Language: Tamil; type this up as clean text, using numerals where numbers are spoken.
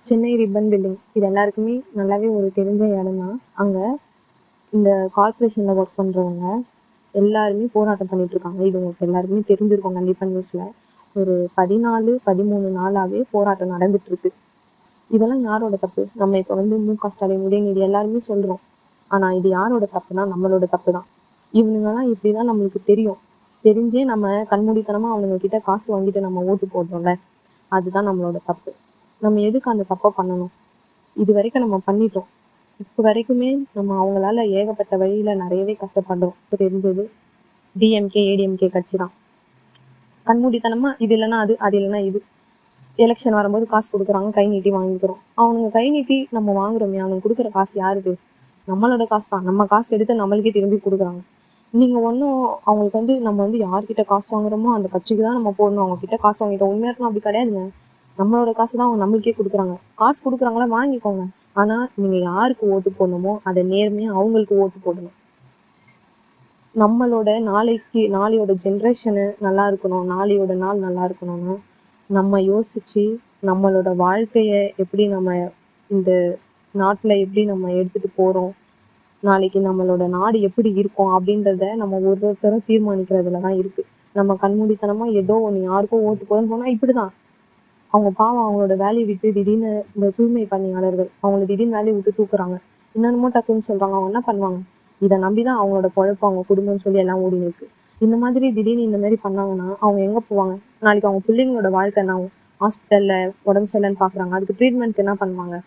சென்னை ரிப்பன் பில்டிங் இது எல்லாருக்குமே நல்லாவே ஒரு தெரிஞ்ச இடம் தான். அங்கே இந்த கார்ப்பரேஷனில் ஒர்க் பண்ணுறவங்க எல்லாருமே போராட்டம் பண்ணிட்டு இருக்காங்க. இது உங்களுக்கு எல்லாருக்குமே தெரிஞ்சிருக்கும் கண்டிப்பாக நியூஸில். ஒரு 14-13 நாளாகவே போராட்டம் நடந்துட்டு இருக்கு. இதெல்லாம் யாரோட தப்பு? நம்ம இப்போ வந்து மு.க. ஸ்டாலின், உதயநிதி எல்லாருமே சொல்கிறோம். ஆனால் இது யாரோட தப்புனா நம்மளோட தப்பு தான். இவனுங்கெல்லாம் இப்படி தான் நம்மளுக்கு தெரியும். தெரிஞ்சே நம்ம கண்மூடித்தனமாக அவனுங்க கிட்ட காசு வாங்கிட்டு நம்ம ஓட்டு போடுறோம்ல, அதுதான் நம்மளோட தப்பு. நம்ம எதுக்கு அந்த தப்பை பண்ணணும்? இது வரைக்கும் நம்ம பண்ணிட்டோம். இப்போ வரைக்குமே நம்ம அவங்களால ஏகப்பட்ட வழியில் நிறையவே கஷ்டப்படுறோம். இப்போ தெரிஞ்சது டிஎம்கே ஏடிஎம்கே கட்சி தான். கண்மூடித்தனமாக இது இல்லைன்னா அது, அது இல்லைன்னா இது. எலெக்ஷன் வரும்போது காசு கொடுக்குறாங்க, கை நீட்டி வாங்கிக்கிறோம். அவனுங்க கை நீட்டி நம்ம வாங்குறோமே, அவனுக்கு கொடுக்குற காசு யாருக்கு? நம்மளோட காசு தான். நம்ம காசு எடுத்து நம்மளுக்கே திரும்பி கொடுக்குறாங்க. நீங்கள் ஒன்றும் அவங்களுக்கு வந்து நம்ம வந்து யார்கிட்ட காசு வாங்குறோமோ அந்த கட்சிக்கு தான் நம்ம போடணும், அவங்க கிட்ட காசு வாங்கிட்டோம். உண்மையாக இருக்கணும் அப்படி கிடையாதுங்க. நம்மளோட காசு தான் அவங்க நம்மளுக்கே கொடுக்குறாங்க. காசு கொடுக்குறாங்களா, வாங்கிக்கோங்க. ஆனால் நீங்கள் யாருக்கு ஓட்டு போடணுமோ அதை நேர்மையாக அவங்களுக்கு ஓட்டு போடணும். நம்மளோட நாளையோட ஜென்ரேஷனு நல்லா இருக்கணும், நாளையோட நாள் நல்லா இருக்கணும்னு நம்ம யோசித்து நம்மளோட வாழ்க்கையை எப்படி நம்ம இந்த நாட்டில் எப்படி நம்ம எடுத்துகிட்டு போகிறோம், நாளைக்கு நம்மளோட நாடு எப்படி இருக்கும் அப்படின்றத நம்ம ஒருத்தரும் தீர்மானிக்கிறதுல தான் இருக்குது. நம்ம கண்மூடித்தனமாக ஏதோ ஒன்று யாருக்கும் ஓட்டு போகிறோன்னு போனால் இப்படி தான். அவங்க பாவம் அவங்களோட வேலையை விட்டு திடீர்னு இந்த தூய்மை பணியாளர்கள் அவங்கள திடீர்னு வேலையை விட்டு தூக்குறாங்க. என்னென்னமோ டக்குன்னு சொல்கிறாங்க. அவங்க என்ன பண்ணுவாங்க? இதை நம்பி தான் அவங்களோட பொழப்பு, அவங்க குடும்பம்னு சொல்லி எல்லாம் ஓடின்னு இருக்கு. இந்த மாதிரி திடீர்னு இந்த மாதிரி பண்ணாங்கன்னா அவங்க எங்கே போவாங்க? நாளைக்கு அவங்க பிள்ளைங்களோட வாழ்க்கை என்ன ஆகும்? ஹாஸ்பிட்டலில் உடம்பு சரியில்லைன்னு பார்க்குறாங்க, அதுக்கு ட்ரீட்மெண்ட்க்கு என்ன பண்ணுவாங்க?